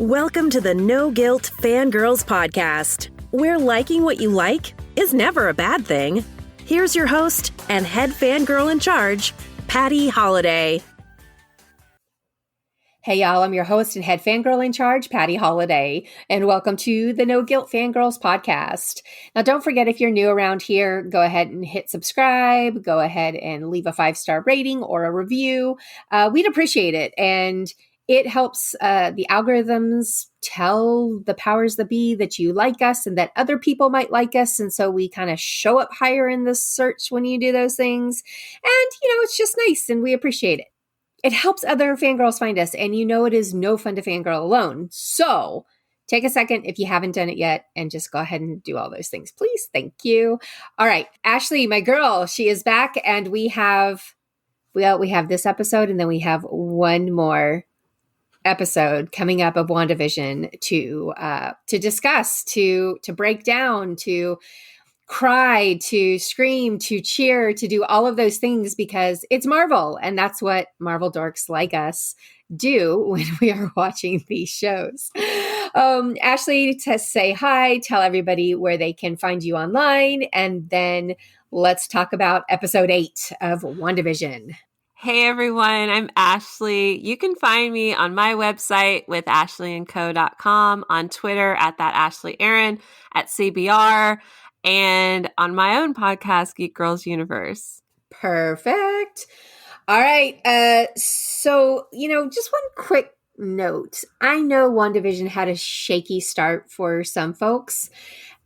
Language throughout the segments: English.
Welcome to the No Guilt Fangirls podcast, where liking what you like is never a bad thing. Here's your host and head fangirl in charge, Patty Holiday. Hey y'all, I'm your host and head fangirl in charge, Patty Holiday, and welcome to the No Guilt Fangirls podcast. Now, don't forget, if you're new around here, go ahead and hit subscribe, go ahead and leave a 5-star rating or a review. We'd appreciate it, and it helps the algorithms tell the powers that be that you like us and that other people might like us, and so we kind of show up higher in the search when you do those things, and, it's just nice, and we appreciate it. It helps other fangirls find us, and it is no fun to fangirl alone. So take a second if you haven't done it yet and just go ahead and do all those things, please. Thank you. All right. Ashley, my girl, she is back, and we have this episode, and then we have one more episode coming up of WandaVision to discuss, to break down, to cry, to scream, to cheer, to do all of those things, because it's Marvel, and that's what Marvel dorks like us do when we are watching these shows. Ashley, to say hi, tell everybody where they can find you online, and then let's talk about episode 8 of WandaVision. Hey everyone, I'm Ashley. You can find me on my website with ashleyandco.com, on Twitter at @AshleyAaron, at CBR, and on my own podcast, Geek Girls Universe. Perfect. All right. So, just one quick note. I know WandaVision had a shaky start for some folks,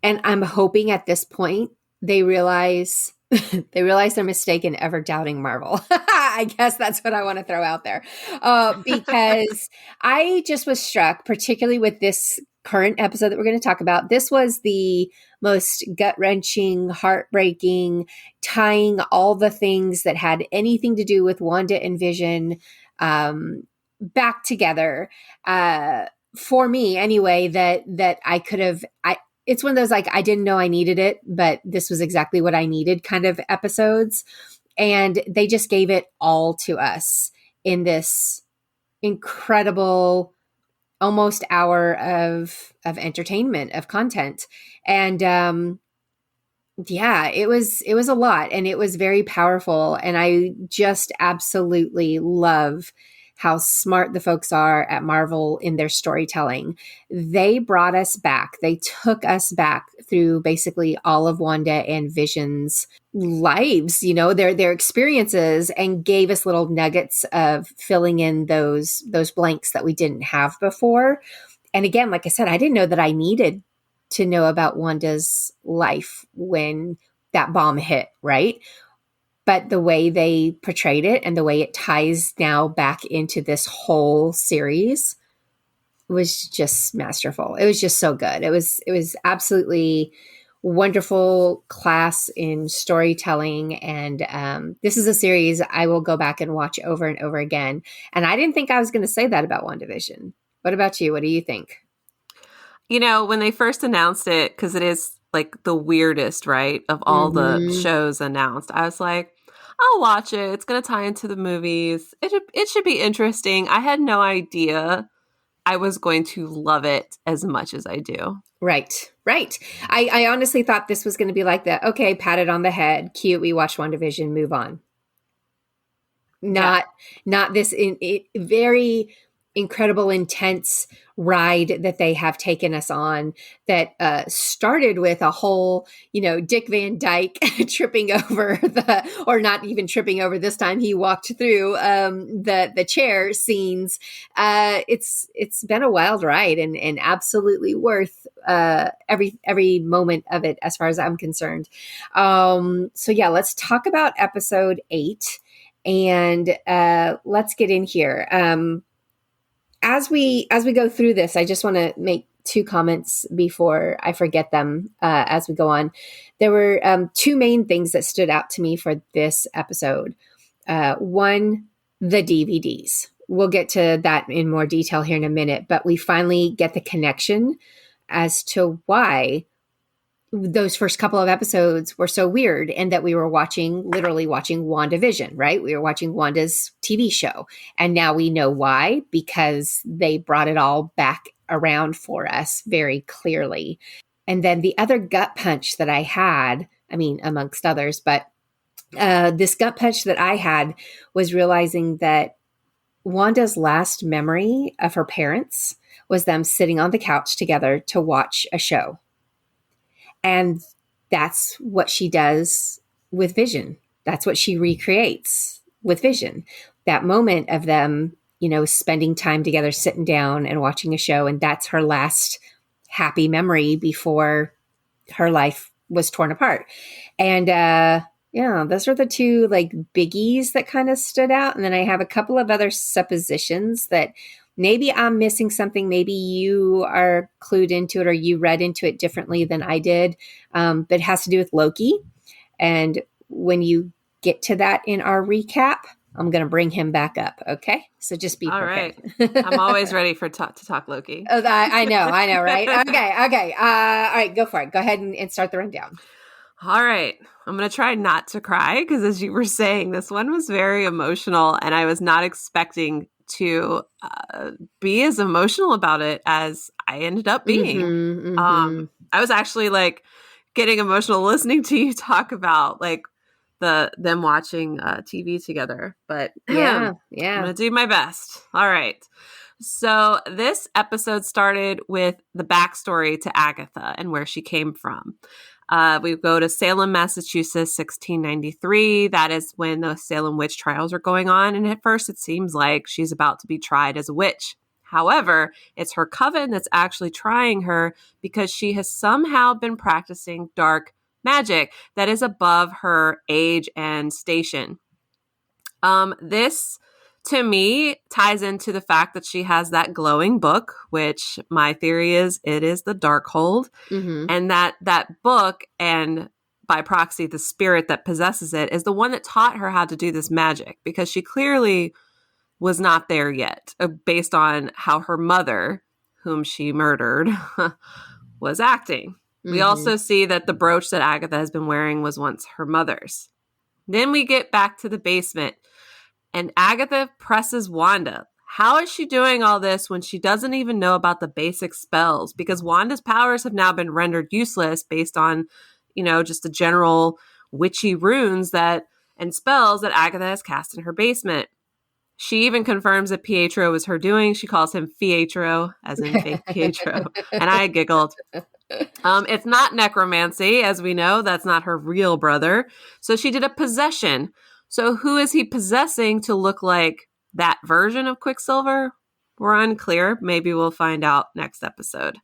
and I'm hoping at this point they realize their mistake in ever doubting Marvel. I guess that's what I want to throw out there. Because I just was struck, particularly with this current episode that we're going to talk about. This was the most gut-wrenching, heartbreaking, tying all the things that had anything to do with Wanda and Vision back together. For me, anyway, that I could have... It's one of those, I didn't know I needed it, but this was exactly what I needed kind of episodes. And they just gave it all to us in this incredible almost hour of entertainment, of content. And it was a lot, and it was very powerful. And I just absolutely love how smart the folks are at Marvel in their storytelling. They brought us back. They took us back through basically all of Wanda and Vision's lives, their experiences, and gave us little nuggets of filling in those blanks that we didn't have before. And again, like I said, I didn't know that I needed to know about Wanda's life when that bomb hit, right? But the way they portrayed it and the way it ties now back into this whole series was just masterful. It was just so good. It was absolutely wonderful class in storytelling. And this is a series I will go back and watch over and over again. And I didn't think I was going to say that about WandaVision. What about you? What do you think? When they first announced it, because it is like the weirdest, right, of all the shows announced, I was like, I'll watch it. It's going to tie into the movies. It should be interesting. I had no idea I was going to love it as much as I do. Right. I honestly thought this was going to be like that. Okay, pat it on the head. Cute. We watched WandaVision. Move on. Not this very incredible, intense ride that they have taken us on that started with a whole, Dick Van Dyke tripping over or not even tripping over this time. He walked through the chair scenes. It's been a wild ride and absolutely worth every moment of it as far as I'm concerned. Let's talk about episode 8 and let's get in here. As we go through this, I just want to make 2 comments before I forget them as we go on. There were 2 main things that stood out to me for this episode. One, the DVDs. We'll get to that in more detail here in a minute, but we finally get the connection as to why those first couple of episodes were so weird, and that we were literally watching WandaVision, right? We were watching Wanda's TV show. And now we know why, because they brought it all back around for us very clearly. And then the other gut punch that I had, I mean, amongst others, but this gut punch that I had was realizing that Wanda's last memory of her parents was them sitting on the couch together to watch a show. And that's what she does with Vision. That's what she recreates with Vision. That moment of them, spending time together, sitting down and watching a show. And that's her last happy memory before her life was torn apart. And, those are the two biggies that kind of stood out. And then I have a couple of other suppositions that maybe I'm missing something. Maybe you are clued into it or you read into it differently than I did. But it has to do with Loki. And when you get to that in our recap, I'm going to bring him back up. Okay. So just be prepared. All right. I'm always ready to talk Loki. Oh, I know. Right? Okay. All right. Go for it. Go ahead and start the rundown. All right. I'm going to try not to cry because, as you were saying, this one was very emotional and I was not expecting to be as emotional about it as I ended up being. I was actually getting emotional listening to you talk about them watching TV together. But yeah. I'm going to do my best. All right. So this episode started with the backstory to Agatha and where she came from. We go to Salem, Massachusetts, 1693. That is when the Salem witch trials are going on. And at first it seems like she's about to be tried as a witch. However, it's her coven that's actually trying her because she has somehow been practicing dark magic that is above her age and station. This, to me, ties into the fact that she has that glowing book, which my theory is it is the Darkhold, and that book, and by proxy, the spirit that possesses it, is the one that taught her how to do this magic, because she clearly was not there yet, based on how her mother, whom she murdered, was acting. We also see that the brooch that Agatha has been wearing was once her mother's. Then we get back to the basement, and Agatha presses Wanda. How is she doing all this when she doesn't even know about the basic spells? Because Wanda's powers have now been rendered useless based on, just the general witchy runes and spells that Agatha has cast in her basement. She even confirms that Pietro was her doing. She calls him Fietro, as in fake Pietro. And I giggled. It's not necromancy, as we know. That's not her real brother. So she did a possession. So who is he possessing to look like that version of Quicksilver? We're unclear. Maybe we'll find out next episode.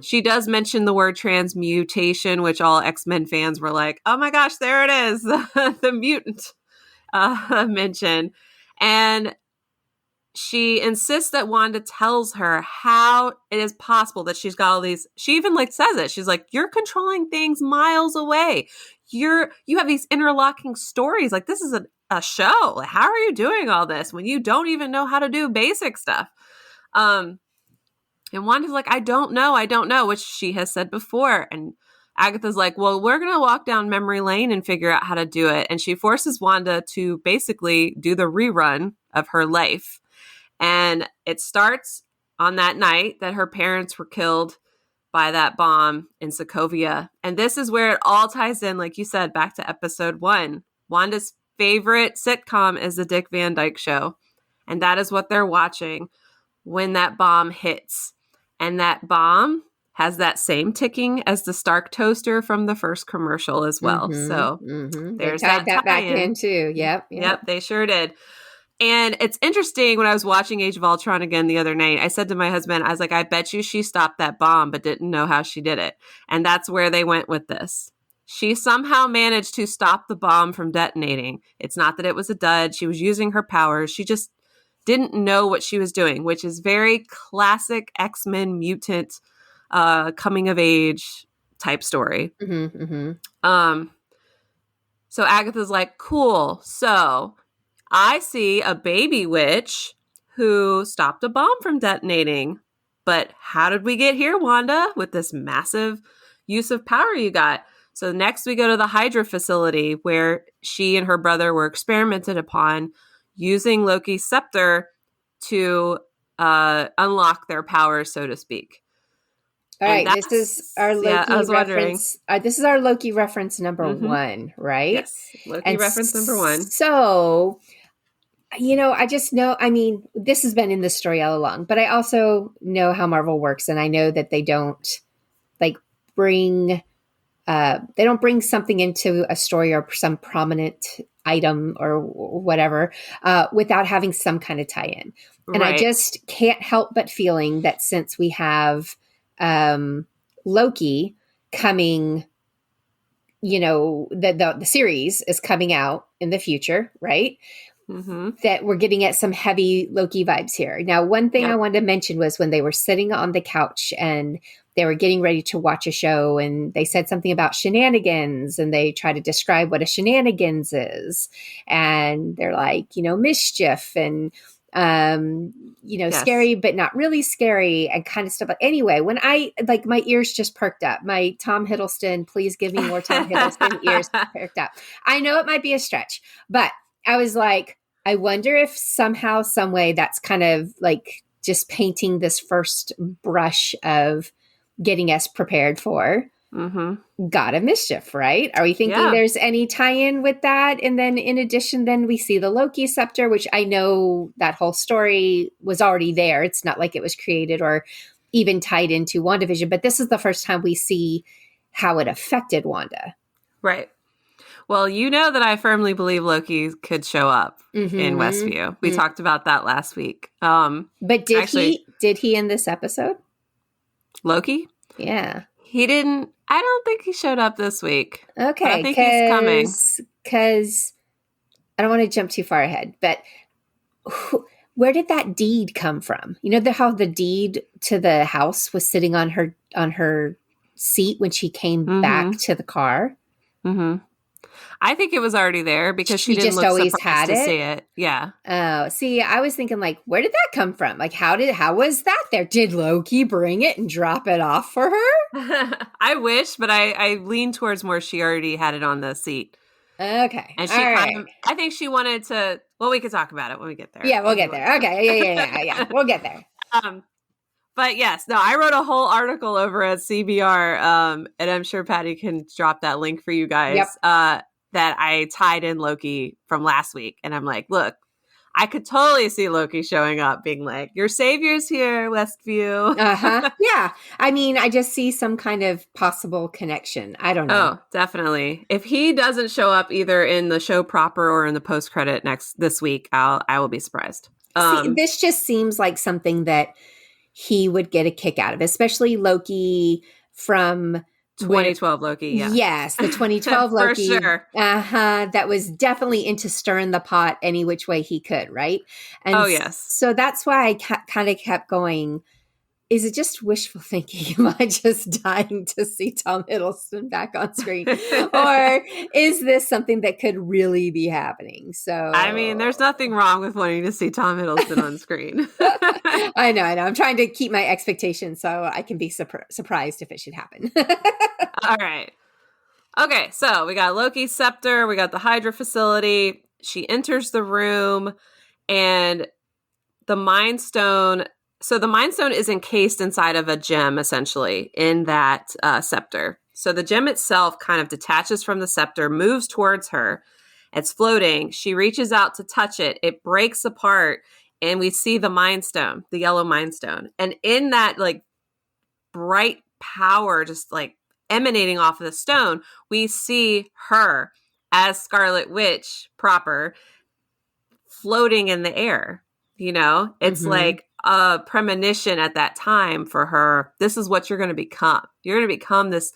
She does mention the word transmutation, which all X-Men fans were like, oh my gosh, there it is. The mutant mention. And she insists that Wanda tells her how it is possible that she's got all these. She even says it. She's like, you're controlling things miles away. You have these interlocking stories. This is a show. How are you doing all this when you don't even know how to do basic stuff? And Wanda's like, I don't know, which she has said before. And Agatha's like, well, we're going to walk down memory lane and figure out how to do it. And she forces Wanda to basically do the rerun of her life. And it starts on that night that her parents were killed by that bomb in Sokovia. And this is where it all ties in, like you said, back to episode 1. Wanda's favorite sitcom is the Dick Van Dyke Show. And that is what they're watching when that bomb hits. And that bomb has that same ticking as the Stark toaster from the first commercial as well. So there's they tied that back tie-in. in too. Yep, they sure did. And it's interesting, when I was watching Age of Ultron again the other night, I said to my husband, I was like, I bet you she stopped that bomb but didn't know how she did it. And that's where they went with this. She somehow managed to stop the bomb from detonating. It's not that it was a dud. She was using her powers. She just didn't know what she was doing, which is very classic X-Men mutant coming of age type story. So Agatha's like, cool. So I see a baby witch who stopped a bomb from detonating. But how did we get here, Wanda, with this massive use of power you got? So next we go to the Hydra facility where she and her brother were experimented upon using Loki's scepter to unlock their powers, so to speak. All right, this is our Loki reference. This is our Loki reference number 1, right? Yes, Loki reference number 1. So, I just know, this has been in the story all along, but I also know how Marvel works, and I know that they don't bring something into a story or some prominent item or whatever without having some kind of tie-in. And I just can't help but feeling that since we have Loki coming, the series is coming out in the future, right? Mm-hmm. That we're getting at some heavy Loki vibes here. Now, one thing I wanted to mention was when they were sitting on the couch and they were getting ready to watch a show and they said something about shenanigans and they try to describe what a shenanigans is. And they're like, mischief and, scary, but not really scary and kind of stuff. But anyway, when my ears just perked up, my Tom Hiddleston, please give me more Tom Hiddleston ears perked up. I know it might be a stretch, but I was like, I wonder if somehow, some way that's kind of just painting this first brush of getting us prepared for God of Mischief, right? Are we thinking there's any tie-in with that? And then in addition, then we see the Loki scepter, which I know that whole story was already there. It's not like it was created or even tied into WandaVision, but this is the first time we see how it affected Wanda. Right. Well, that I firmly believe Loki could show up in Westview. We talked about that last week. But did he in this episode? Loki? Yeah. He didn't. I don't think he showed up this week. Okay. I think he's coming. Because I don't want to jump too far ahead, but where did that deed come from? How the deed to the house was sitting on her seat when she came back to the car? Mm-hmm. I think it was already there because she didn't look always surprised had to it. see it. Yeah. Oh, see, I was thinking where did that come from? How was that there? Did Loki bring it and drop it off for her? I wish, but I lean towards more she already had it on the seat. Okay. And I think she wanted to, well, we could talk about it when we get there. Yeah, we'll get there. Okay. Yeah. We'll get there. But yes, no, I wrote a whole article over at CBR, and I'm sure Patty can drop that link for you guys. Yep. That I tied in Loki from last week. And I'm like, look, I could totally see Loki showing up being like, your savior's here, Westview. Yeah. I just see some kind of possible connection. I don't know. Oh, definitely. If he doesn't show up either in the show proper or in the post-credit this week, I will be surprised. This just seems like something that he would get a kick out of, especially Loki from 2012 Loki, yeah. Yes, the 2012 Loki. For sure. That was definitely into stirring the pot any which way he could, right? And yes. So that's why I kind of kept going, is it just wishful thinking? Am I just dying to see Tom Hiddleston back on screen? Or is this something that could really be happening? So there's nothing wrong with wanting to see Tom Hiddleston on screen. I know. I'm trying to keep my expectations so I can be surprised if it should happen. All right. Okay, so we got Loki's scepter. We got the Hydra facility. She enters the room and the Mind Stone... So the Mind Stone is encased inside of a gem, essentially, in that scepter. So the gem itself kind of detaches from the scepter, moves towards her. It's floating. She reaches out to touch it. It breaks apart, and we see the Mind Stone, the yellow Mind Stone. And in that, bright power just, emanating off of the stone, we see her as Scarlet Witch proper, floating in the air. It's like a premonition at that time for her. This is what you're going to become. You're going to become this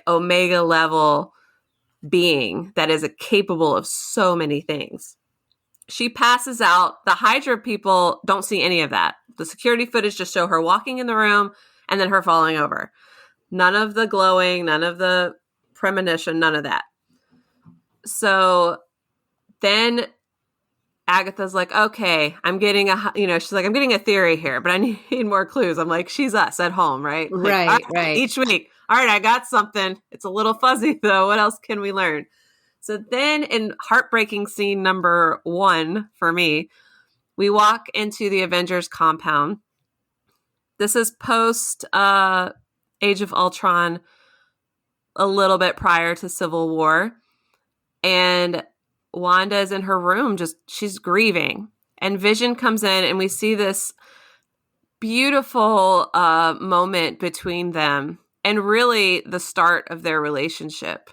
Omega level being that is capable of so many things. She passes out. The Hydra people don't see any of that. The security footage just show her walking in the room and then her falling over. None of the glowing, none of the premonition, none of that. So then Agatha's like, okay, I'm getting she's like, I'm getting a theory here, but I need more clues. I'm like, she's us at home, right? Right. Each week. All right, I got something. It's a little fuzzy though. What else can we learn? So then in heartbreaking scene number 1 for me, We walk into the Avengers compound. This is post Age of Ultron, a little bit prior to Civil War. And Wanda is in her room, she's grieving. And Vision comes in, and we see this beautiful moment between them, and really the start of their relationship,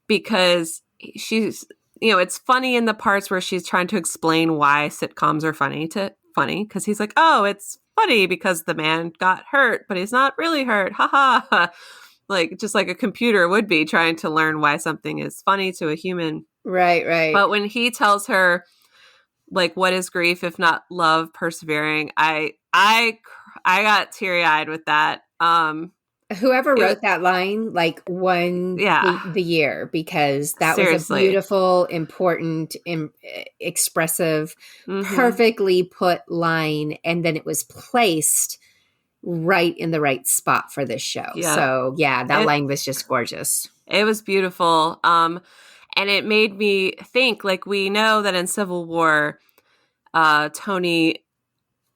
because she's, it's funny in the parts where she's trying to explain why sitcoms are funny, because he's like, oh, it's funny because the man got hurt, but he's not really hurt. Ha ha. Like, just like a computer would be trying to learn why something is funny to a human. Right. But when he tells her, like, what is grief if not love persevering, I got teary-eyed with that. Whoever wrote that line, like, won the year, because that was a beautiful, important, expressive, perfectly put line, and then it was placed right in the right spot for this show. Yeah. So that line was just gorgeous. It was beautiful. And it made me think, like, we know that in Civil War, Tony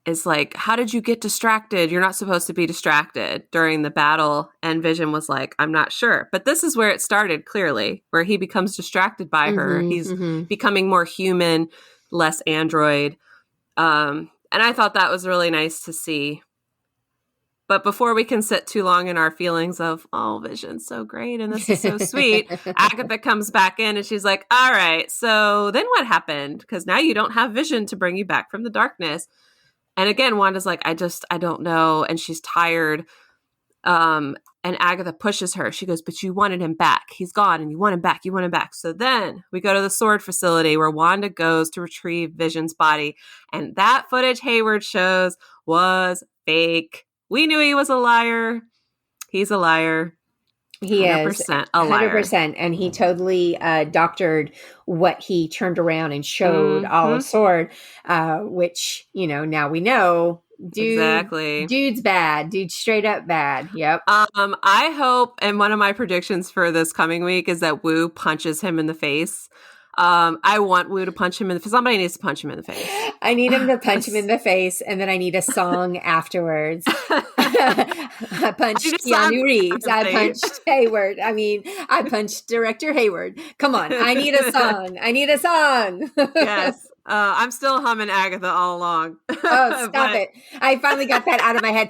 is like, how did you get distracted? You're not supposed to be distracted during the battle. And Vision was like, I'm not sure. But this is where it started, clearly, where he becomes distracted by her. He's becoming more human, less android. And I thought that was really nice to see. But before we can sit too long in our feelings of, oh, Vision's so great and this is so sweet, Agatha comes back in and she's like, all right, so then what happened? Because now you don't have Vision to bring you back from the darkness. And again, Wanda's like, I don't know. And she's tired. And Agatha pushes her. She goes, but you wanted him back. He's gone and you want him back. You want him back. So then we go to the sword facility where Wanda goes to retrieve Vision's body. And that footage Hayward shows was fake. We knew he was a liar. He's a liar. He 100% is a liar. 100%. And he totally doctored what he turned around and showed all of Sword, which, now we know. Dude's bad. Dude's straight up bad. Yep. I hope, and one of my predictions for this coming week is that Wu punches him in the face. I want Wu to punch him in the face. Somebody needs to punch him in the face. I need him to punch him in the face, and then I need a song afterwards. I punched Keanu Reeves. I punched Hayward. I punched director Hayward. Come on. I need a song. Yes. I'm still humming Agatha all along. Oh, stop it. I finally got that out of my head.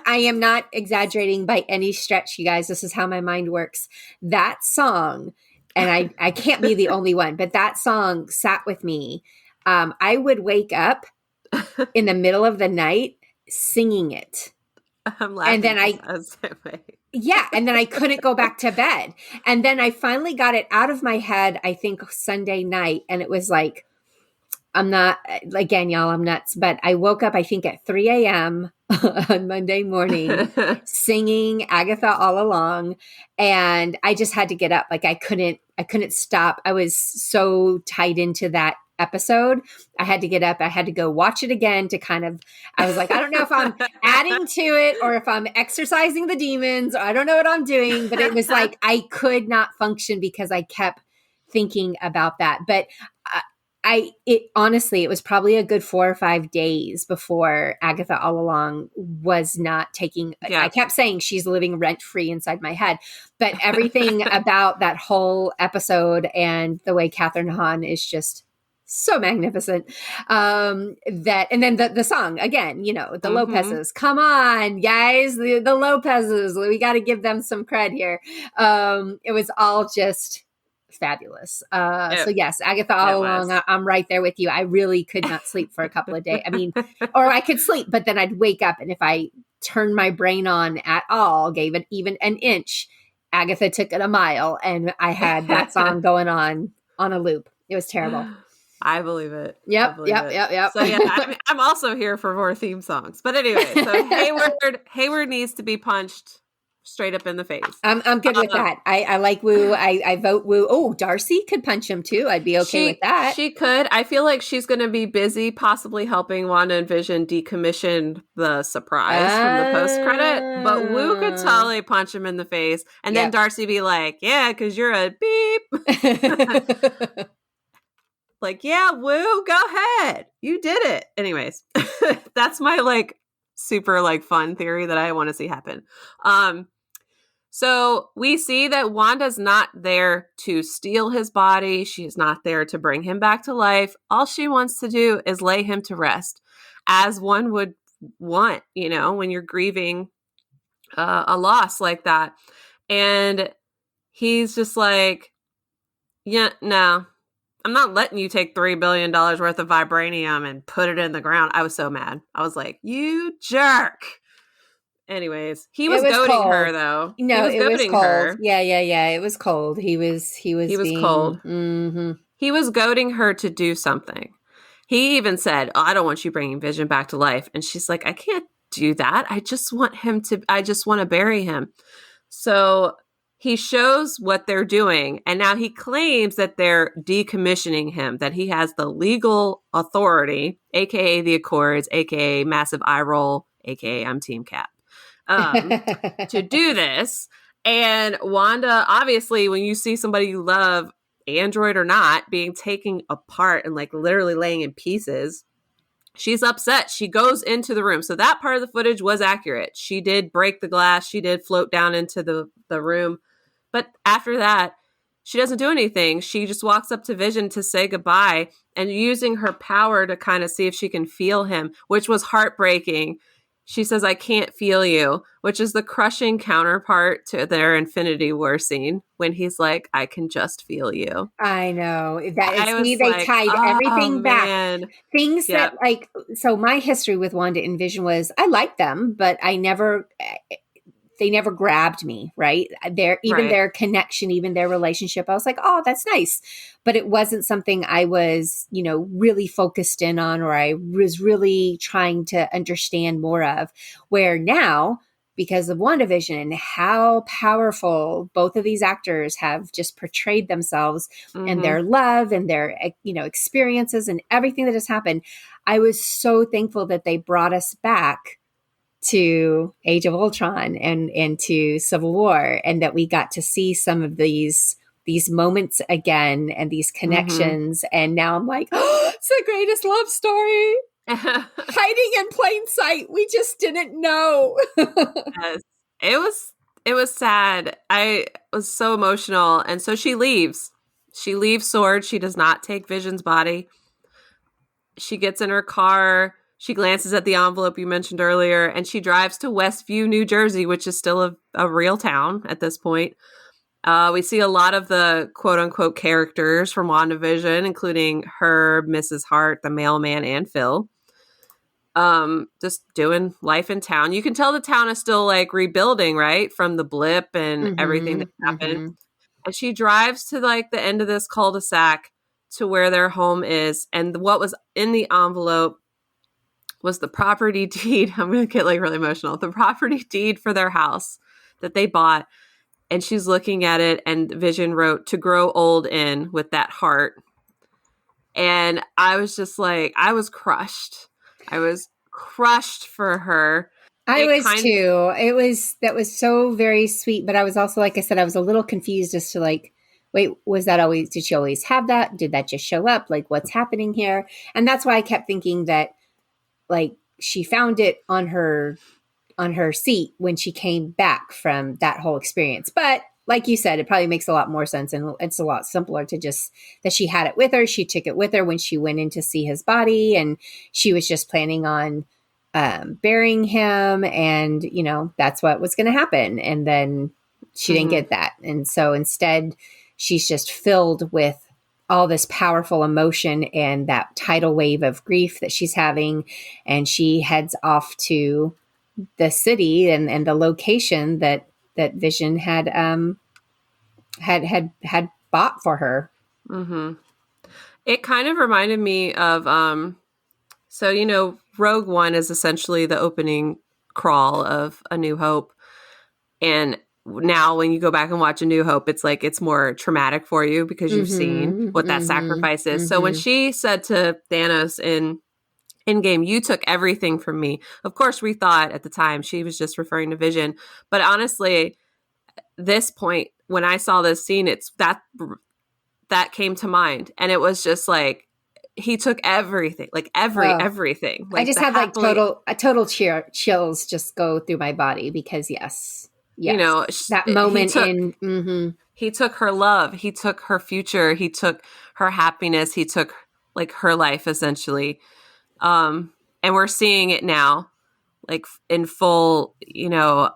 I am not exaggerating by any stretch, you guys. This is how my mind works. That song, and I can't be the only one, but that song sat with me. I would wake up in the middle of the night singing it. I'm laughing. And then and then I couldn't go back to bed. And then I finally got it out of my head, I think Sunday night. And it was like, I'm not, again, y'all, I'm nuts. But I woke up, I think at 3 a.m. on Monday morning singing Agatha All Along. And I just had to get up. Like I couldn't stop. I was so tied into that episode. I had to get up. I had to go watch it again to I was like, I don't know if I'm adding to it or if I'm exercising the demons. Or I don't know what I'm doing, but it was like, I could not function because I kept thinking about that. But honestly, it was probably a good 4 or 5 days before Agatha All Along was not taking, I kept saying she's living rent free inside my head, but everything about that whole episode and the way Catherine Hahn is just so magnificent. And then the song again, the Lopez's, come on guys, the Lopez's, we got to give them some cred here. It was all just fabulous. So yes, Agatha All Along, I'm right there with you. I really could not sleep for a couple of days. Or I could sleep, but then I'd wake up, and if I turned my brain on at all, gave it even an inch, Agatha took it a mile, and I had that song going on a loop. It was terrible. I believe it. Yep. So yeah, I'm also here for more theme songs. But anyway, so Hayward needs to be punched straight up in the face. I'm good with that. I like Wu. I vote Wu. Oh, Darcy could punch him too. I'd be okay with that. She could. I feel like she's going to be busy possibly helping Wanda and Vision decommission the surprise from the post-credit. But Wu could totally punch him in the face. And then Darcy be like, yeah, because you're a beep. Like, yeah, woo, go ahead. You did it. Anyways, that's my like super like fun theory that I want to see happen. So we see that Wanda's not there to steal his body. She's not there to bring him back to life. All she wants to do is lay him to rest, as one would want, you know, when you're grieving a loss like that. And he's just like, yeah, no, I'm not letting you take $3 billion worth of vibranium and put it in the ground. I was so mad. I was like, you jerk. Anyways, he was goading cold. her though. No, he was goading her. Yeah. It was cold. He was cold. Mm-hmm. He was goading her to do something. He even said, I don't want you bringing Vision back to life. And she's like, I can't do that. I just want to bury him. So he shows what they're doing. And now he claims that they're decommissioning him, that he has the legal authority, AKA the Accords, AKA massive eye roll, AKA I'm Team Cap. To do this. And Wanda, obviously, when you see somebody you love, android or not, being taken apart and like literally laying in pieces, she's upset. She goes into the room. So that part of the footage was accurate. She did break the glass. She did float down into the room. But after that, she doesn't do anything. She just walks up to Vision to say goodbye and using her power to kind of see if she can feel him, which was heartbreaking. She says, I can't feel you, which is the crushing counterpart to their Infinity War scene when he's like, I can just feel you. I know. They tied everything back. Things that like, so my history with Wanda and Vision was I liked them, but they never grabbed me, right? Their connection, even their relationship, I was like, oh, that's nice. But it wasn't something I was, really focused in on, or I was really trying to understand more of. Where now, because of WandaVision and how powerful both of these actors have just portrayed themselves and their love and their, experiences and everything that has happened, I was so thankful that they brought us back to Age of Ultron and to Civil War, and that we got to see some of these moments again and these connections. And now I'm like, oh, it's the greatest love story. Hiding in plain sight. We just didn't know. Yes. It was sad. I was so emotional. And so she leaves. She leaves Sword. She does not take Vision's body. She gets in her car. She glances at the envelope you mentioned earlier, and she drives to Westview, New Jersey, which is still a real town at this point. We see a lot of the quote-unquote characters from WandaVision, including Herb, Mrs. Hart, the mailman, and Phil. Just doing life in town. You can tell the town is still like rebuilding, right? From the blip and everything that happened. And she drives to like the end of this cul-de-sac to where their home is. And what was in the envelope was the property deed. I'm going to get like really emotional. The property deed for their house that they bought. And she's looking at it, and Vision wrote, to grow old in, with that heart. And I was just like, I was crushed. I was crushed for her. I was too. That was so very sweet. But I was also, like I said, I was a little confused as to like, wait, did she always have that? Did that just show up? Like, what's happening here? And that's why I kept thinking that, like, she found it on her seat when she came back from that whole experience. But like you said, it probably makes a lot more sense, and it's a lot simpler to just that she had it with her. She took it with her when she went in to see his body, and she was just planning on burying him, and that's what was going to happen. And then she didn't get that, and so instead, she's just filled with all this powerful emotion and that tidal wave of grief that she's having. And she heads off to the city and the location that Vision had bought for her. It kind of reminded me of, Rogue One is essentially the opening crawl of A New Hope. And now when you go back and watch A New Hope, it's like it's more traumatic for you because you've seen what that sacrifice is. So when she said to Thanos in Endgame, you took everything from me. Of course, we thought at the time she was just referring to Vision. But honestly, this point, when I saw this scene, it's that came to mind. And it was just like, he took everything, like everything. Like I just had total chills just go through my body because yes, you know, that moment he took her love, he took her future, he took her happiness, he took like her life essentially. And we're seeing it now, like in full, you know,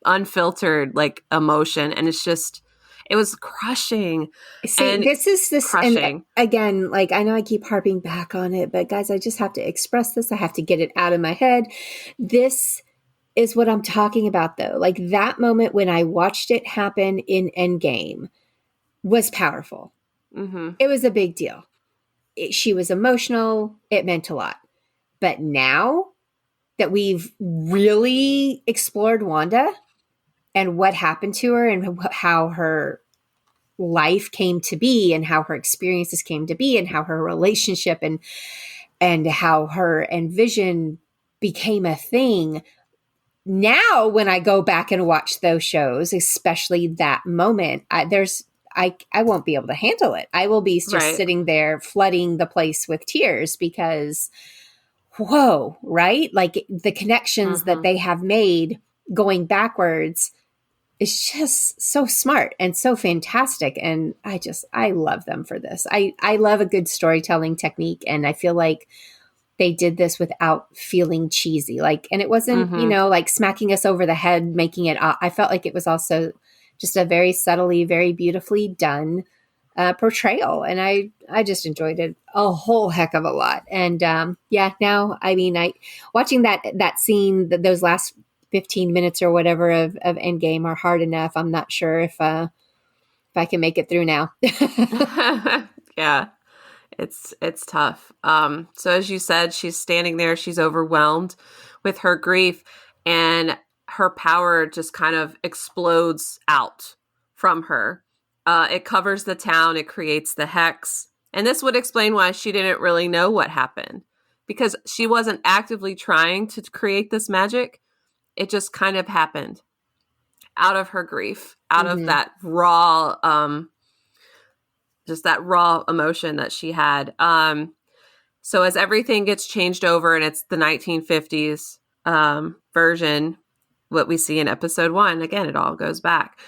unfiltered like emotion, and it was crushing. See, this crushing. And again, like I know I keep harping back on it, but guys, I just have to express this. I have to get it out of my head. This is what I'm talking about, though. Like that moment when I watched it happen in Endgame was powerful. Mm-hmm. It was a big deal. She was emotional. It meant a lot. But now that we've really explored Wanda and what happened to her and how her life came to be and how her experiences came to be and how her relationship and how her and Vision became a thing. Now, when I go back and watch those shows, especially that moment, I won't be able to handle it. I will be just sitting there flooding the place with tears because, whoa, right? Like the connections that they have made going backwards is just so smart and so fantastic. And I love them for this. I love a good storytelling technique. And I feel like they did this without feeling cheesy. Like, and it wasn't, you know, like smacking us over the head, making it, I felt like it was also just a very subtly, very beautifully done portrayal. And I just enjoyed it a whole heck of a lot. And now, I mean, watching that scene, those last 15 minutes or whatever of Endgame are hard enough. I'm not sure if I can make it through now. Yeah, it's tough. So as you said, she's standing there, she's overwhelmed with her grief, and her power just kind of explodes out from her. It covers the town, it creates the hex. And this would explain why she didn't really know what happened, because she wasn't actively trying to create this magic. It just kind of happened out of her grief, out of that raw, just that raw emotion that she had. So as everything gets changed over and it's the 1950s version, what we see in episode 1, again, it all goes back.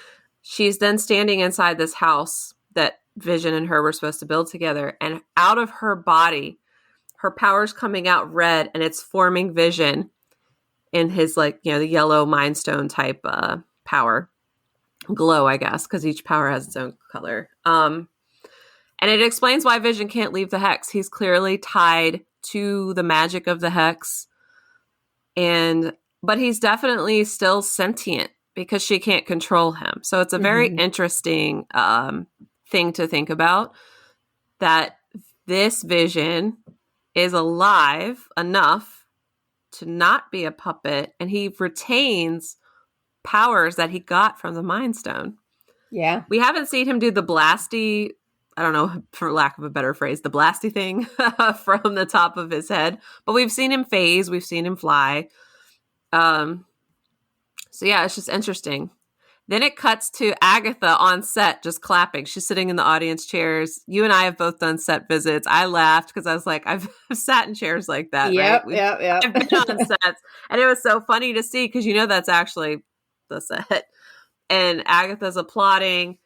She's then standing inside this house that Vision and her were supposed to build together. And out of her body, her power's coming out red, and it's forming Vision in his, like, you know, the yellow Mind Stone type power. Glow, I guess, because each power has its own color. And it explains why Vision can't leave the hex. He's clearly tied to the magic of the hex. But he's definitely still sentient because she can't control him. So it's a very interesting thing to think about, that this Vision is alive enough to not be a puppet, and he retains powers that he got from the Mind Stone. Yeah. We haven't seen him do the blasty, I don't know, for lack of a better phrase, the blasty thing from the top of his head, but we've seen him phase, we've seen him fly. So yeah, it's just interesting. Then it cuts to Agatha on set just clapping. She's sitting in the audience chairs. You and I have both done set visits. I laughed because I was like, I've sat in chairs like that. Yep, right? yep. I've been on sets. And it was so funny to see because you know that's actually the set. And Agatha's applauding.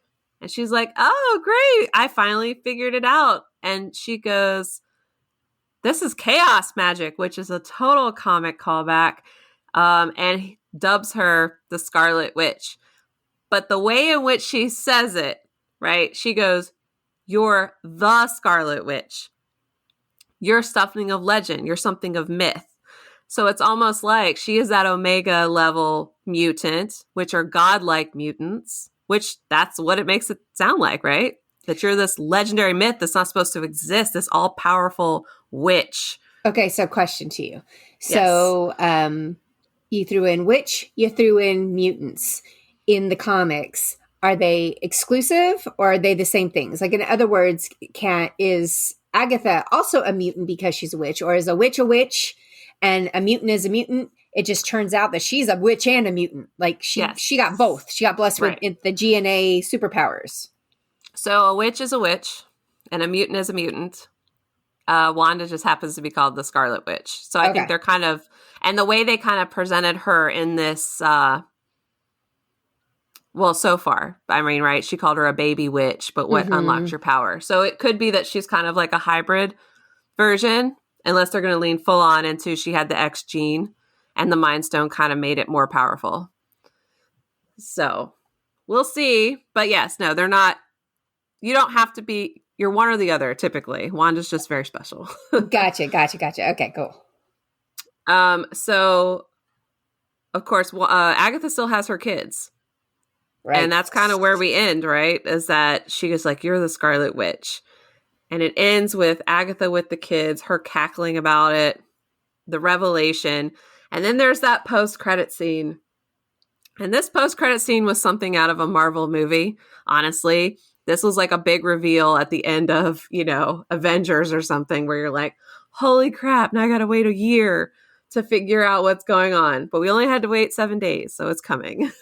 And she's like, oh, great. I finally figured it out. And she goes, this is chaos magic, which is a total comic callback. And he dubs her the Scarlet Witch. But the way in which she says it, right? She goes, you're the Scarlet Witch. You're something of legend. You're something of myth. So it's almost like she is that Omega level mutant, which are godlike mutants, which that's what it makes it sound like, right? That you're this legendary myth that's not supposed to exist, this all-powerful witch. Okay, so question to you. So you threw in witch, you threw in mutants. In the comics, are they exclusive or are they the same things? Like, in other words, is Agatha also a mutant because she's a witch, or is a witch and a mutant is a mutant? It just turns out that she's a witch and a mutant. Like she got both. She got blessed with the GNA superpowers. So a witch is a witch and a mutant is a mutant. Wanda just happens to be called the Scarlet Witch. So I think they're kind of, and the way they kind of presented her in this, well, so far, I mean, right? She called her a baby witch, but what unlocks your power? So it could be that she's kind of like a hybrid version, unless they're going to lean full on into she had the X gene and the Mind Stone kind of made it more powerful. So we'll see. But yes, no, they're not. You don't have to be. You're one or the other, typically. Wanda's just very special. Gotcha. Okay, cool. So, of course, Agatha still has her kids. Right. And that's kind of where we end, right? Is that she is like, you're the Scarlet Witch. And it ends with Agatha with the kids, her cackling about it, the revelation. And then there's that post-credit scene. And this post-credit scene was something out of a Marvel movie, honestly. This was like a big reveal at the end of, Avengers or something where you're like, holy crap, now I got to wait a year to figure out what's going on. But we only had to wait 7 days, so it's coming.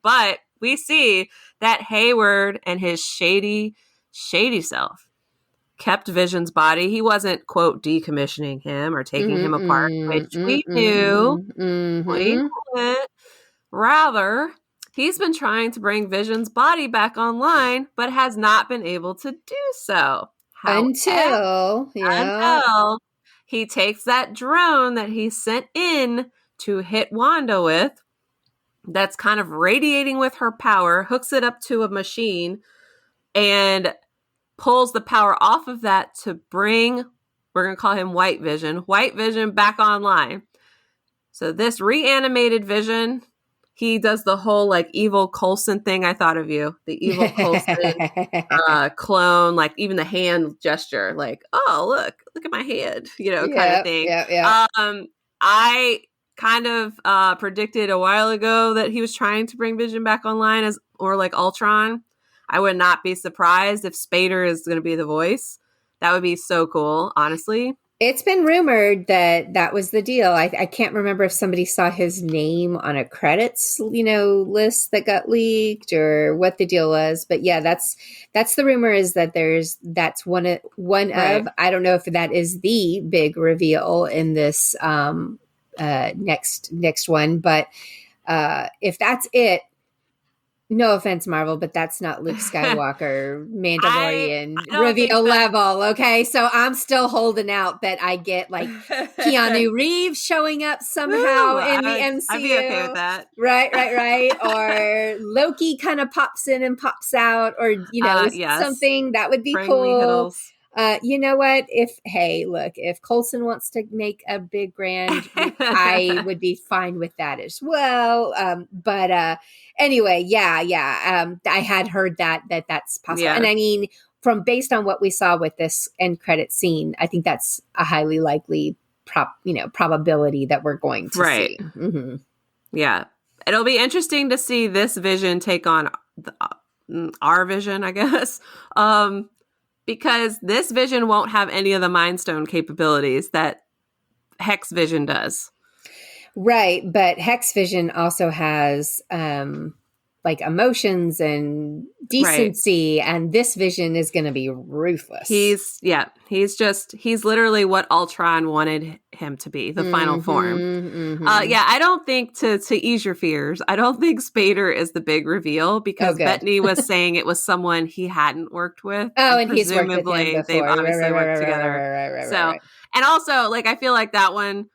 But we see that Hayward and his shady self kept Vision's body. He wasn't, quote, decommissioning him or taking him apart, which we knew. We knew it. Rather, he's been trying to bring Vision's body back online, but has not been able to do so. Until he takes that drone that he sent in to hit Wanda with, that's kind of radiating with her power, hooks it up to a machine, and pulls the power off of that to bring, we're going to call him White Vision back online. So this reanimated Vision, he does the whole like evil Coulson thing. I thought of you, the evil Coulson clone, like even the hand gesture, like, oh, look at my hand, kind of thing. Yeah. I kind of predicted a while ago that he was trying to bring Vision back online or like Ultron. I would not be surprised if Spader is going to be the voice. That would be so cool, honestly. It's been rumored that was the deal. I can't remember if somebody saw his name on a credits, list that got leaked or what the deal was. But yeah, that's the rumor, is that that's one of, I don't know if that is the big reveal in this next one, but if that's it, no offense, Marvel, but that's not Luke Skywalker Mandalorian reveal level. Okay, so I'm still holding out that I get like Keanu Reeves showing up somehow in the MCU. I'd be okay with that. Right. Or Loki kind of pops in and pops out, or something that would be cool. You know what? If Coulson wants to make a big brand, I would be fine with that as well. But anyway, I had heard that's possible. Yeah. And I mean, based on what we saw with this end credit scene, I think that's a highly likely probability that we're going to see. Mm-hmm. Yeah. It'll be interesting to see this Vision take on our Vision, I guess. Because this Vision won't have any of the Mind Stone capabilities that Hex Vision does. Right, but Hex Vision also has like emotions and decency, and this Vision is going to be ruthless. He's literally what Ultron wanted him to be, the final form. Mm-hmm. I don't think, to ease your fears, I don't think Spader is the big reveal, because Bettany was saying it was someone he hadn't worked with. Oh, and he's worked with him before. They've obviously worked together. Right. And also, like, I feel like that one,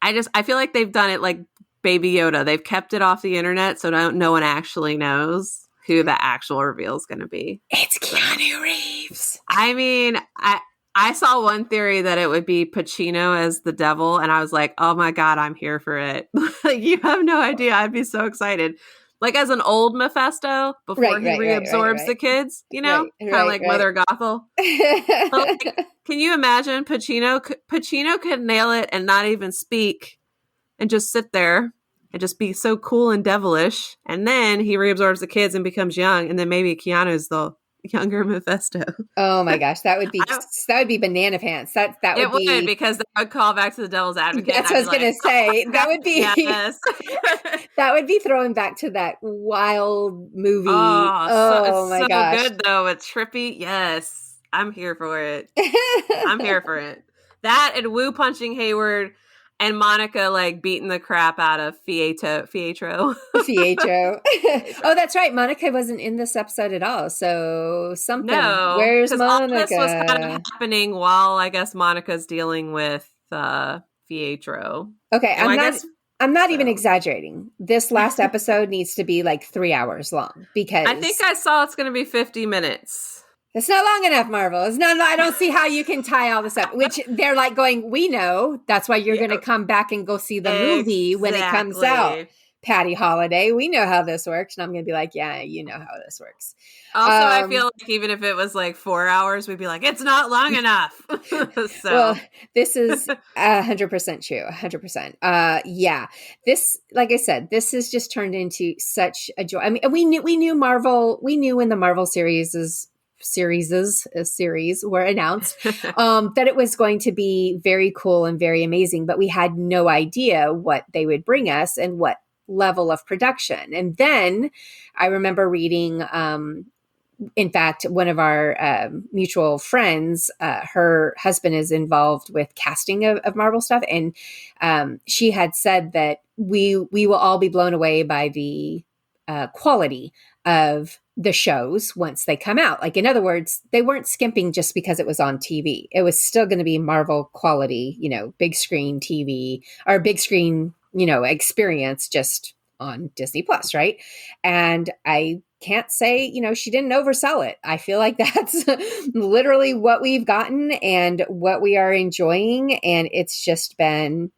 I feel like they've done it like Baby Yoda. They've kept it off the internet, so no one actually knows who the actual reveal is going to be. It's Keanu Reeves. I mean, I saw one theory that it would be Pacino as the devil, and I was like, oh my God, I'm here for it. Like, you have no idea. I'd be so excited. Like, as an old Mephisto, before he reabsorbs the kids, kind of like Mother Gothel. Like, can you imagine Pacino could nail it and not even speak and just sit there and just be so cool and devilish. And then he reabsorbs the kids and becomes young. And then maybe Keanu's the younger Mephisto. Oh my gosh, that would be banana pants. That would because that would call back to the devil's advocate. That's what I was going to say. That would be yes. That would be throwing back to that wild movie. Oh my gosh, so good though. It's trippy. Yes. I'm here for it. I'm here for it. That and Wu punching Hayward and Monica like beating the crap out of Fietro. Fietro. Oh, that's right. Monica wasn't in this episode at all. So something. No, Where's because Monica? all this was kind of happening while I guess Monica's dealing with Fietro. Okay, I'm not even exaggerating. This last episode needs to be like 3 hours long because I think I saw it's going to be 50 minutes. It's not long enough, Marvel. It's not. I don't see how you can tie all this up. Which they're like going, we know. That's why you're going to come back and go see the movie when it comes out. Patty Holiday, we know how this works. And I'm going to be like, yeah, you know how this works. Also, I feel like even if it was like 4 hours, we'd be like, it's not long enough. So. Well, this is 100% true. 100%. Yeah. This, like I said, this has just turned into such a joy. I mean, we knew Marvel. We knew when the Marvel series were announced that it was going to be very cool and very amazing, but we had no idea what they would bring us and what level of production. And then I remember reading, in fact, one of our mutual friends, her husband is involved with casting of Marvel stuff. And she had said that we will all be blown away by the quality of the shows once they come out. Like, in other words, they weren't skimping just because it was on TV. It was still going to be Marvel quality, big screen TV or big screen, experience just on Disney Plus. Right. And I can't say, she didn't oversell it. I feel like that's literally what we've gotten and what we are enjoying. And it's just been,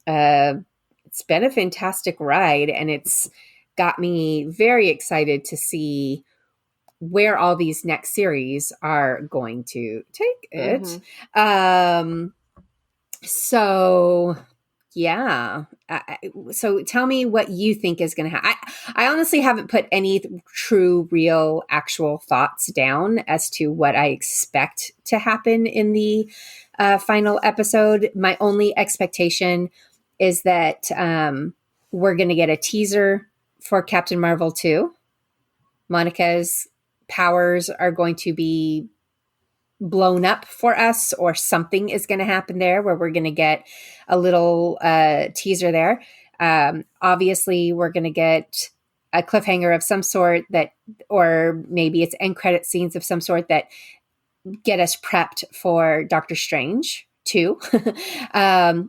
it's been a fantastic ride, and it's got me very excited to see where all these next series are going to take it. Mm-hmm. So yeah. So tell me what you think is going to happen. I honestly haven't put any true, real, actual thoughts down as to what I expect to happen in the final episode. My only expectation is that we're going to get a teaser for Captain Marvel 2. Monica's powers are going to be blown up for us, or something is going to happen there where we're going to get a little teaser there. Obviously, we're going to get a cliffhanger of some sort that, or maybe it's end credit scenes of some sort that get us prepped for Doctor Strange 2.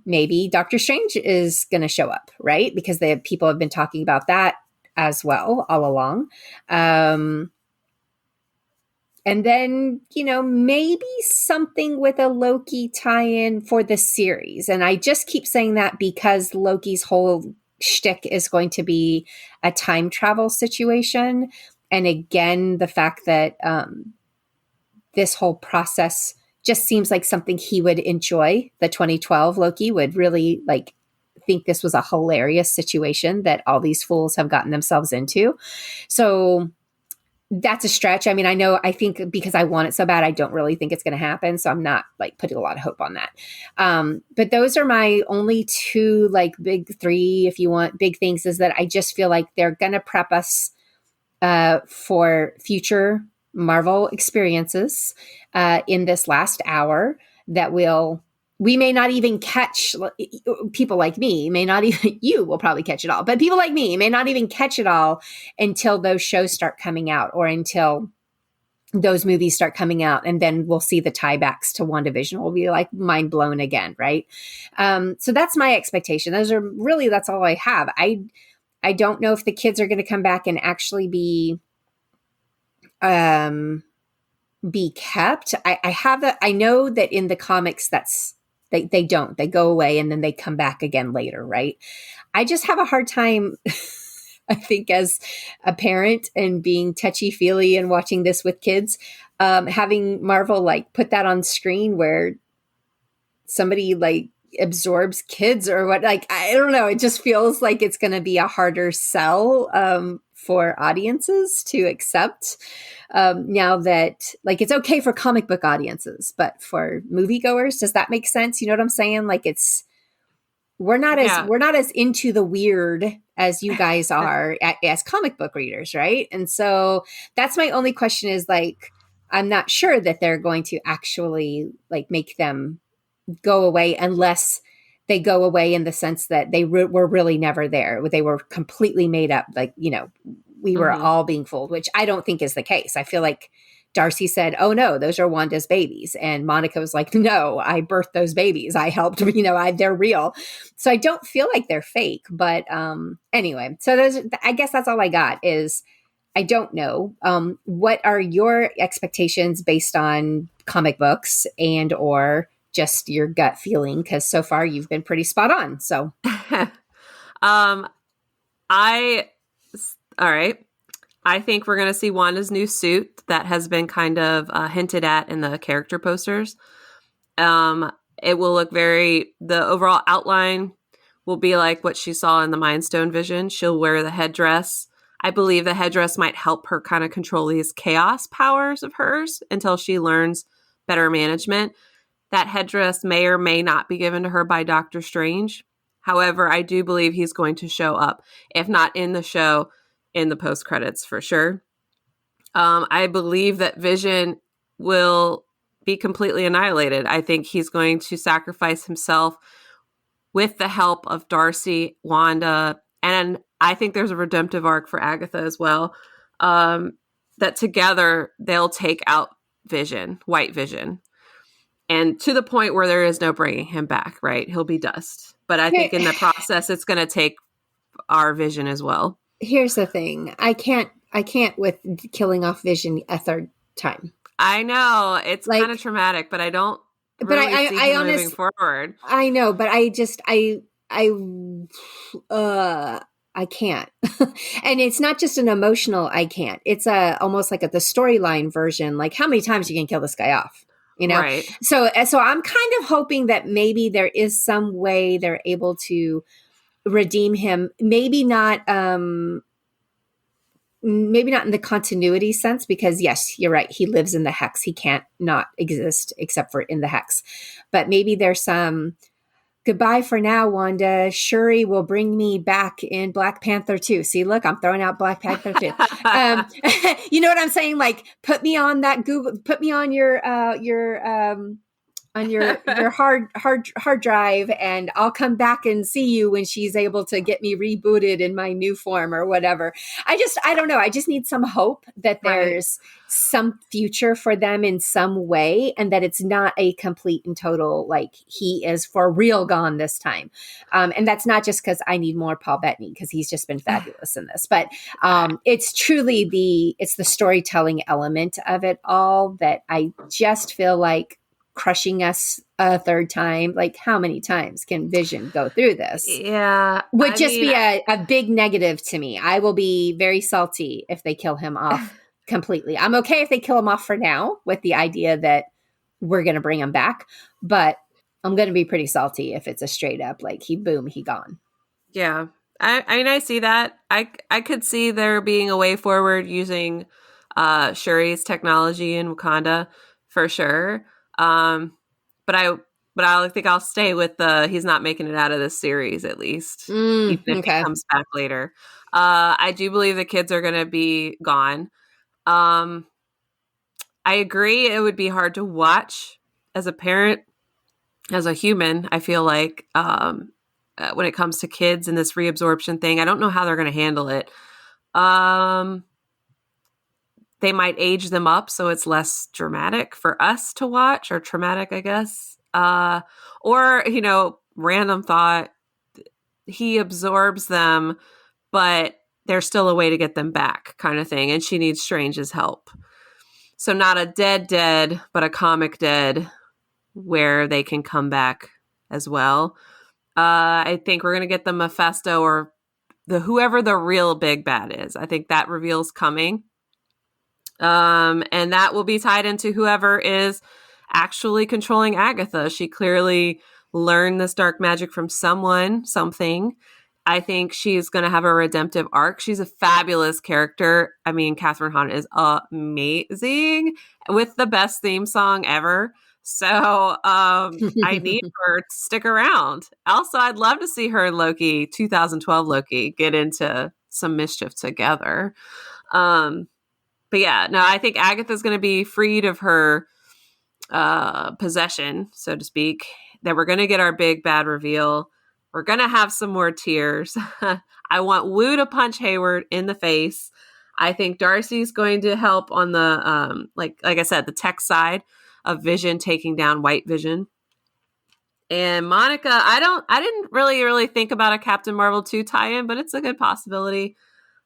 Maybe Doctor Strange is going to show up, right? Because the people have been talking about that as well all along. And then, maybe something with a Loki tie-in for the series. And I just keep saying that because Loki's whole shtick is going to be a time travel situation. And again, the fact that this whole process just seems like something he would enjoy. The 2012 Loki would really think this was a hilarious situation that all these fools have gotten themselves into. So that's a stretch. I mean, I think because I want it so bad, I don't really think it's going to happen. So I'm not putting a lot of hope on that. But those are my only two big three, if you want, big things, is that I just feel like they're going to prep us for future Marvel experiences in this last hour that we may not even catch. People like me may not even, you will probably catch it all, but people like me may not even catch it all until those shows start coming out, or until those movies start coming out. And then we'll see the tiebacks to WandaVision. We'll be mind blown again. Right. So that's my expectation. That's all I have. I don't know if the kids are going to come back and actually be kept. I know that in the comics, they don't. They go away and then they come back again later, right? I just have a hard time, I think, as a parent and being touchy-feely and watching this with kids, having Marvel put that on screen where somebody absorbs kids or what. I don't know. It just feels like it's going to be a harder sell for audiences to accept. Now that it's okay for comic book audiences, but for moviegoers, does that make sense? You know what I'm saying? We're not as into the weird as you guys are as comic book readers, right? And so that's my only question is I'm not sure that they're going to actually like make them go away unless they go away in the sense that they were really never there. They were completely made up. Like, you know, we were all being fooled, which I don't think is the case. I feel like Darcy said, "Oh no, those are Wanda's babies." And Monica was like, "No, I birthed those babies. I helped, you know, they're real." So I don't feel like they're fake, but anyway, so I guess that's all I got is I don't know. What are your expectations based on comic books and or just your gut feeling? Because so far you've been pretty spot on. So, all right. I think we're going to see Wanda's new suit that has been kind of hinted at in the character posters. It will look the overall outline will be like what she saw in the Mind Stone vision. She'll wear the headdress. I believe the headdress might help her kind of control these chaos powers of hers until she learns better management. That headdress may or may not be given to her by Doctor Strange. However, I do believe he's going to show up, if not in the show, in the post credits for sure. I believe that Vision will be completely annihilated. I think he's going to sacrifice himself with the help of Darcy, Wanda, and I think there's a redemptive arc for Agatha as well. That together they'll take out White Vision. And to the point where there is no bringing him back, right? He'll be dust. But I think in the process, it's going to take our Vision as well. Here's the thing. I can't with killing off Vision a third time. I know. It's like, kind of traumatic, but I don't really see him moving forward. I know, but I can't. And it's not just an emotional I can't. It's almost like the storyline version. Like, how many times you can kill this guy off? You know? Right. So I'm kind of hoping that maybe there is some way they're able to redeem him. Maybe not in the continuity sense, because yes, you're right. He lives in the hex. He can't not exist except for in the hex. But maybe there's some goodbye for now, Wanda. Shuri will bring me back in Black Panther 2. See, look, I'm throwing out Black Panther 2. You know what I'm saying? Like, put me on that Google, put me on your hard drive, and I'll come back and see you when she's able to get me rebooted in my new form or whatever. I don't know. I just need some hope that there's some future for them in some way, and that it's not a complete and total, like, he is for real gone this time. And that's not just because I need more Paul Bettany, because he's just been fabulous in this, but it's truly the storytelling element of it all that I just feel like crushing us a third time. Like, how many times can Vision go through this? Yeah. Would be a big negative to me. I will be very salty if they kill him off completely. I'm okay if they kill him off for now with the idea that we're going to bring him back, but I'm going to be pretty salty if it's a straight up, like, he gone. Yeah. I mean, I see that. I could see there being a way forward using Shuri's technology in Wakanda for sure. But I think I'll stay with he's not making it out of this series, at least. Even if he comes back later. I do believe the kids are going to be gone. I agree. It would be hard to watch as a parent, as a human. I feel like, when it comes to kids and this reabsorption thing, I don't know how they're going to handle it. They might age them up so it's less dramatic for us to watch, or traumatic, I guess. Or, random thought, he absorbs them, but there's still a way to get them back, kind of thing. And she needs Strange's help. So not a dead, but a comic dead where they can come back as well. I think we're going to get the Mephisto or whoever the real big bad is. I think that reveal's coming. And that will be tied into whoever is actually controlling Agatha. She clearly learned this dark magic from something. I think she's going to have a redemptive arc. She's a fabulous character. I mean, Catherine Hahn is amazing with the best theme song ever. So I need her to stick around. Also, I'd love to see her and Loki, 2012 Loki, get into some mischief together. But yeah, no, I think Agatha's going to be freed of her possession, so to speak. That we're going to get our big bad reveal. We're going to have some more tears. I want Wu to punch Hayward in the face. I think Darcy's going to help on the like I said, the tech side of Vision taking down White Vision. And Monica, I didn't really think about a Captain Marvel 2 tie-in, but it's a good possibility.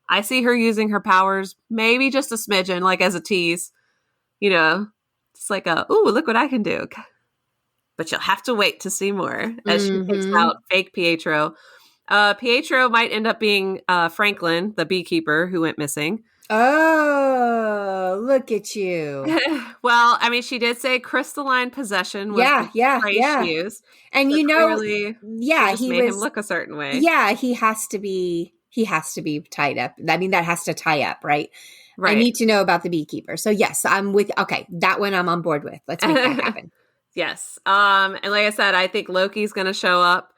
I see her using her powers, maybe just a smidgen, like as a tease. You know, it's like ooh, look what I can do. But you'll have to wait to see more as she takes out fake Pietro. Pietro might end up being Franklin, the beekeeper who went missing. Oh, look at you. Well, I mean, she did say crystalline possession was the phrase she used. And so you know, clearly, he made him look a certain way. Yeah, he has to be tied up. I mean, that has to tie up, right? I need to know about the beekeeper. So yes, I'm with, okay, that one I'm on board with. Let's make that happen. Yes. And like I said, I think Loki's going to show up,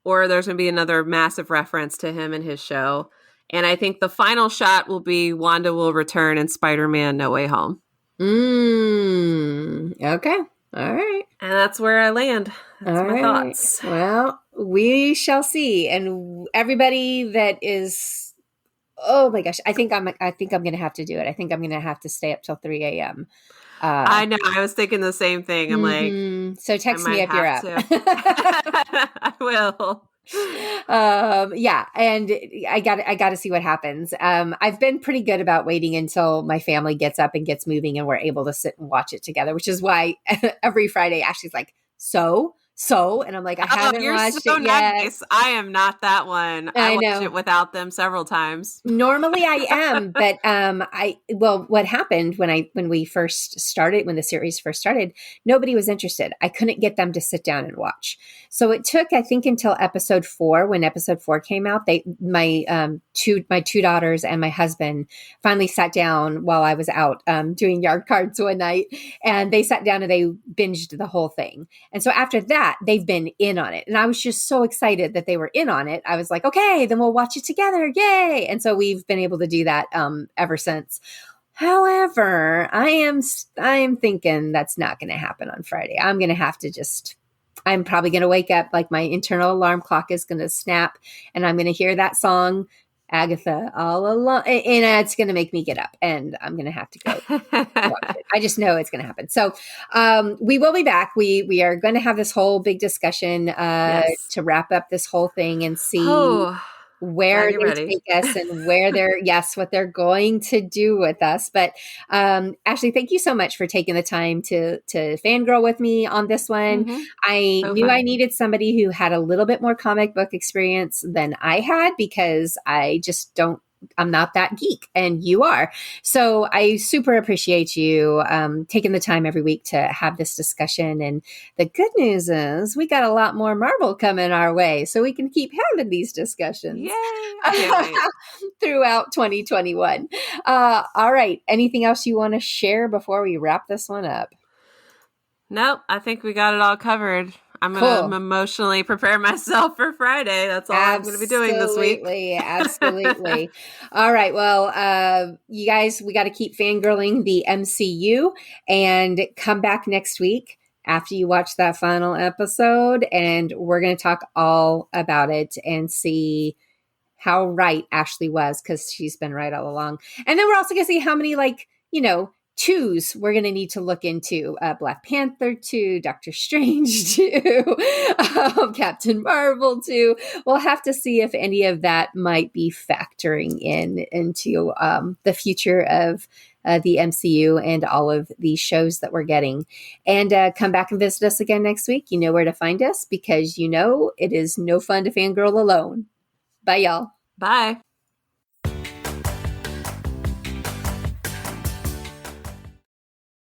or there's going to be another massive reference to him in his show. And I think the final shot will be Wanda will return in Spider-Man No Way Home. Okay. All right. And that's where I land. That's my thoughts. Well, we shall see. And everybody that is, oh my gosh, I think I'm going to have to do it. I think I'm going to have to stay up till 3 a.m. I know. I was thinking the same thing. I'm like, so text me if you're up. I will. Yeah. And I got to see what happens. I've been pretty good about waiting until my family gets up and gets moving and we're able to sit and watch it together, which is why every Friday Ashley's like, and I'm like, I haven't watched it yet. Nice. I am not that one. I watched it without them several times. Normally I am, but what happened when the series first started, nobody was interested. I couldn't get them to sit down and watch. So it took, I think, until episode 4, when episode 4 came out, my two daughters and my husband finally sat down while I was out doing yard cards one night, and they sat down and they binged the whole thing. And so after that, they've been in on it. And I was just so excited that they were in on it. I was like, okay, then we'll watch it together. Yay. And so we've been able to do that ever since. However, I am thinking that's not going to happen on Friday. I'm going to have to I'm probably going to wake up, like my internal alarm clock is going to snap, and I'm going to hear that song, Agatha All Alone, and it's going to make me get up, and I'm going to have to go watch it. I just know it's going to happen. So we will be back. We are going to have this whole big discussion to wrap up this whole thing and see where they take us and what they're going to do with us. But Ashley, thank you so much for taking the time to fangirl with me on this one. I knew I needed somebody who had a little bit more comic book experience than I had, because I'm not that geek, and you are. So I super appreciate you taking the time every week to have this discussion. And the good news is we got a lot more Marvel coming our way, so we can keep having these discussions. Yay! Throughout 2021. All right. Anything else you want to share before we wrap this one up? Nope. I think we got it all covered. I'm going to emotionally prepare myself for Friday. That's all I'm going to be doing this week. Absolutely. All right. Well, you guys, we got to keep fangirling the MCU and come back next week after you watch that final episode. And we're going to talk all about it and see how right Ashley was, because she's been right all along. And then we're also going to see how many, twos we're going to need to look into. Black Panther 2, Doctor Strange 2, Captain Marvel 2. We'll have to see if any of that might be factoring into the future of the MCU and all of these shows that we're getting. And come back and visit us again next week. You know where to find us, because it is no fun to fangirl alone. Bye, y'all. Bye.